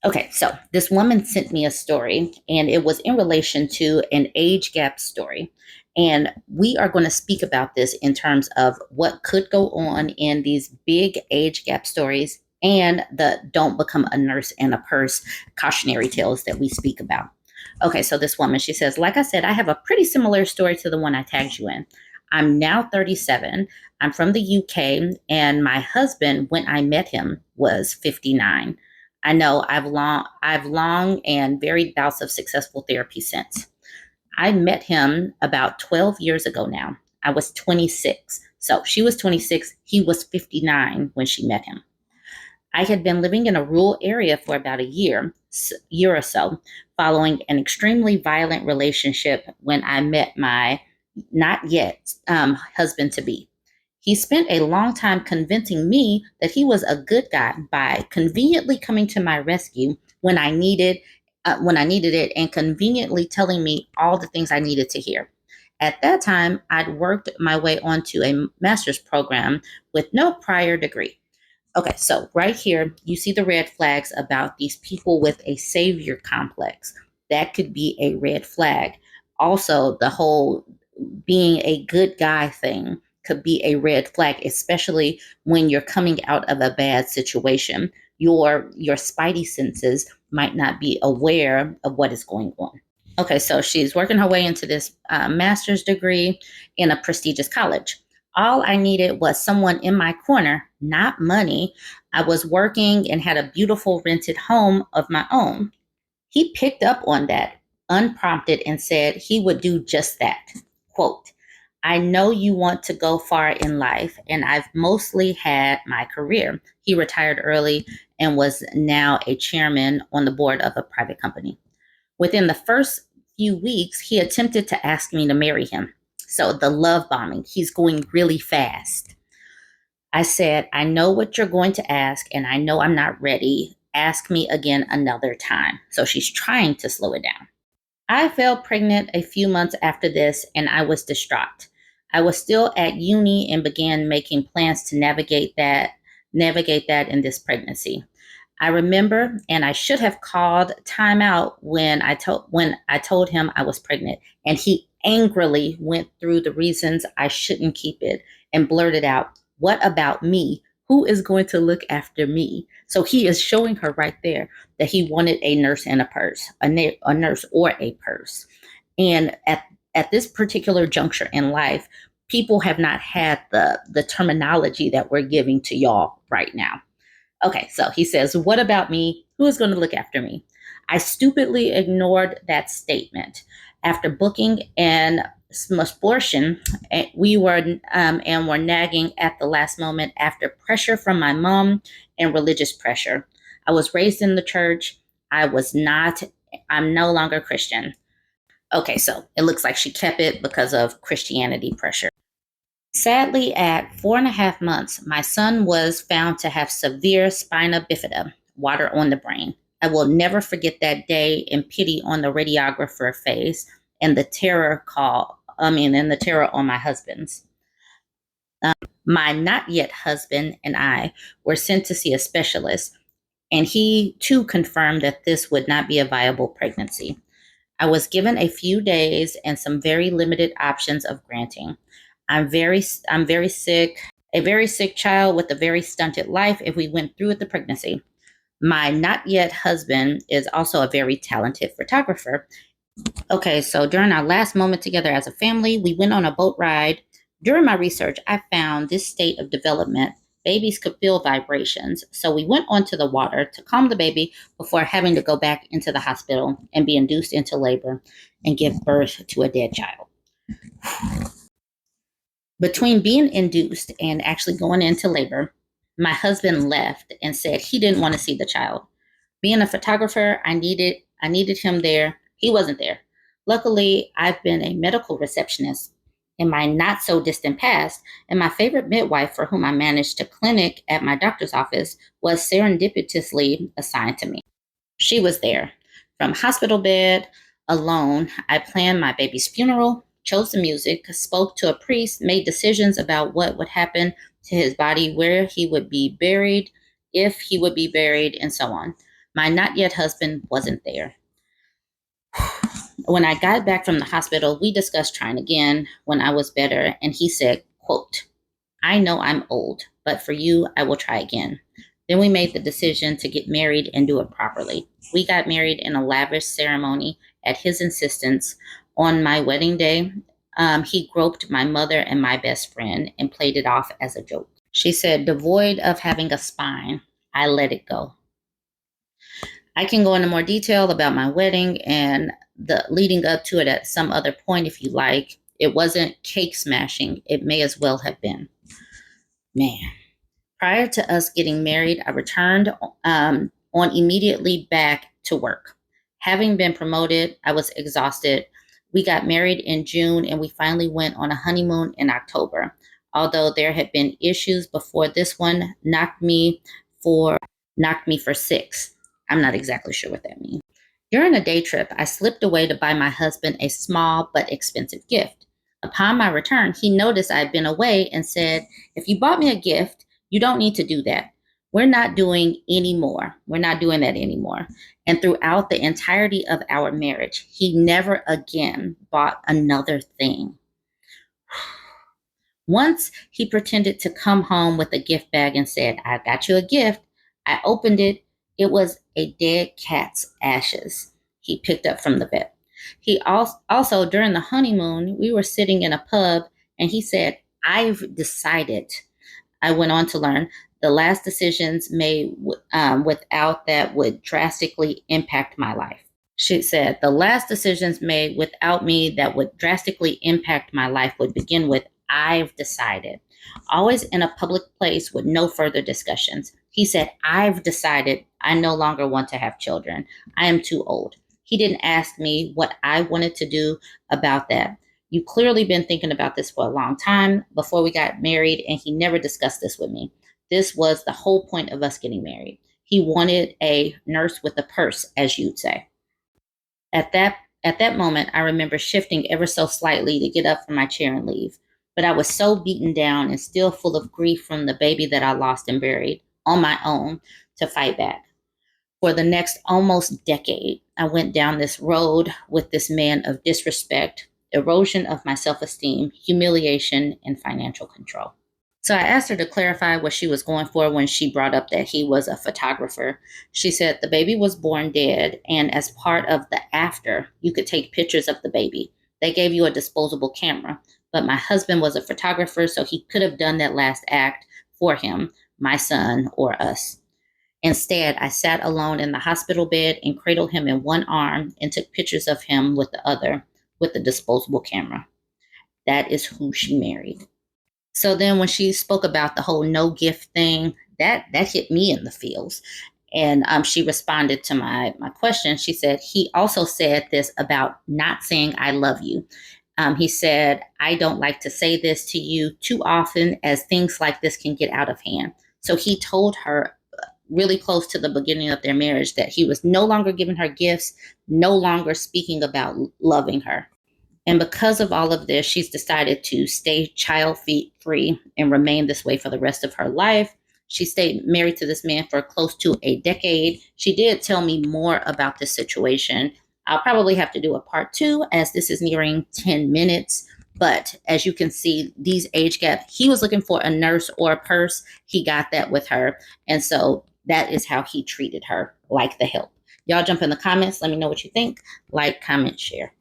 Okay, so this woman sent me a story, and it was in relation to an age gap story. And we are going to speak about this in terms of what could go on in these big age gap stories and the don't become a nurse and a purse cautionary tales that we speak about. Okay, so this woman, she says, like I said, I have a pretty similar story to the one I tagged you in. I'm now 37. I'm from the UK, and my husband, when I met him, was 59. I know I've long and varied bouts of successful therapy since. I met him about 12 years ago now. I was 26. So she was 26, he was 59 when she met him. I had been living in a rural area for about a year or so, following an extremely violent relationship when I met my not yet husband to be. He spent a long time convincing me that he was a good guy by conveniently coming to my rescue when I needed it, and conveniently telling me all the things I needed to hear. At that time, I'd worked my way onto a master's program with no prior degree. Okay, so right here, you see the red flags about these people with a savior complex. That could be a red flag. Also, the whole being a good guy thing could be a red flag, especially when you're coming out of a bad situation. Your spidey senses might not be aware of what is going on. Okay, so she's working her way into this master's degree in a prestigious college. All I needed was someone in my corner, not money. I was working and had a beautiful rented home of my own. He picked up on that unprompted and said he would do just that. Quote, I know you want to go far in life, and I've mostly had my career. He retired early and was now a chairman on the board of a private company. Within the first few weeks, he attempted to ask me to marry him. So the love bombing, he's going really fast. I said, I know what you're going to ask, and I know I'm not ready. Ask me again another time. So she's trying to slow it down. I fell pregnant a few months after this, and I was distraught. I was still at uni and began making plans to navigate that in this pregnancy. I remember, and I should have called time out when I told him I was pregnant, and he angrily went through the reasons I shouldn't keep it and blurted out, "What about me? Who is going to look after me?" So he is showing her right there that he wanted a nurse and a purse, a nurse or a purse. And at this particular juncture in life, people have not had the terminology that we're giving to y'all right now. Okay, so he says, what about me? Who is going to look after me? I stupidly ignored that statement. After booking an abortion, we were nagging at the last moment after pressure from my mom and religious pressure. I was raised in the church. I was not, I'm no longer Christian. Okay, so it looks like she kept it because of Christianity pressure. Sadly, at 4.5 months, my son was found to have severe spina bifida, water on the brain. I will never forget that day and pity on the radiographer face and the and the terror on my husband's. My not yet husband and I were sent to see a specialist, and he too confirmed that this would not be a viable pregnancy. I was given a few days and some very limited options of granting. I'm very sick, a very sick child with a very stunted life if we went through with the pregnancy. My not yet husband is also a very talented photographer. Okay, so during our last moment together as a family, we went on a boat ride. During my research, I found this state of development, babies could feel vibrations. So we went onto the water to calm the baby before having to go back into the hospital and be induced into labor and give birth to a dead child. Between being induced and actually going into labor, my husband left and said he didn't want to see the child. Being a photographer, I needed him there. He wasn't there. Luckily, I've been a medical receptionist in my not so distant past, and my favorite midwife for whom I managed a clinic at my doctor's office was serendipitously assigned to me. She was there. From hospital bed, alone, I planned my baby's funeral, chose the music, spoke to a priest, made decisions about what would happen to his body, where he would be buried, if he would be buried, and so on. My not yet husband wasn't there. When I got back from the hospital, we discussed trying again when I was better, and he said, quote, I know I'm old, but for you, I will try again. Then we made the decision to get married and do it properly. We got married in a lavish ceremony at his insistence. On my wedding day, he groped my mother and my best friend and played it off as a joke. She said, devoid of having a spine, I let it go. I can go into more detail about my wedding and the leading up to it at some other point if you like. It wasn't cake smashing. It may as well have been. Man. Prior to us getting married, I returned on immediately back to work. Having been promoted, I was exhausted. We got married in June and we finally went on a honeymoon in October. Although there had been issues before, this one knocked me for six. I'm not exactly sure what that means. During a day trip, I slipped away to buy my husband a small but expensive gift. Upon my return, he noticed I had been away and said, if you bought me a gift, you don't need to do that. We're not doing anymore. We're not doing that anymore. And throughout the entirety of our marriage, he never again bought another thing. Once he pretended to come home with a gift bag and said, I got you a gift. I opened it. It was a dead cat's ashes he picked up from the vet. He also, during the honeymoon, we were sitting in a pub and he said, I've decided. I went on to learn the last decisions made without that would drastically impact my life. She said, the last decisions made without me that would drastically impact my life would begin with, I've decided. Always in a public place with no further discussions. He said, I've decided I no longer want to have children. I am too old. He didn't ask me what I wanted to do about that. You clearly been thinking about this for a long time before we got married, and he never discussed this with me. This was the whole point of us getting married. He wanted a nurse with a purse, as you'd say. At that moment, I remember shifting ever so slightly to get up from my chair and leave. But I was so beaten down and still full of grief from the baby that I lost and buried on my own to fight back. For the next almost decade, I went down this road with this man of disrespect, erosion of my self-esteem, humiliation, and financial control. So I asked her to clarify what she was going for when she brought up that he was a photographer. She said the baby was born dead, and as part of the after, you could take pictures of the baby. They gave you a disposable camera, but my husband was a photographer, so he could have done that last act for him, my son, or us. Instead, I sat alone in the hospital bed and cradled him in one arm and took pictures of him with the other, with the disposable camera. That is who she married. So then when she spoke about the whole no gift thing, that hit me in the feels. And she responded to my question. She said, he also said this about not saying I love you. He said, I don't like to say this to you too often as things like this can get out of hand. So he told her really close to the beginning of their marriage that he was no longer giving her gifts, no longer speaking about loving her. And because of all of this, she's decided to stay child free and remain this way for the rest of her life. She stayed married to this man for close to a decade. She did tell me more about this situation. I'll probably have to do a part two as this is nearing 10 minutes. But as you can see, these age gaps, he was looking for a nurse or a purse. He got that with her. And so that is how he treated her, like the help. Y'all jump in the comments. Let me know what you think. Like, comment, share.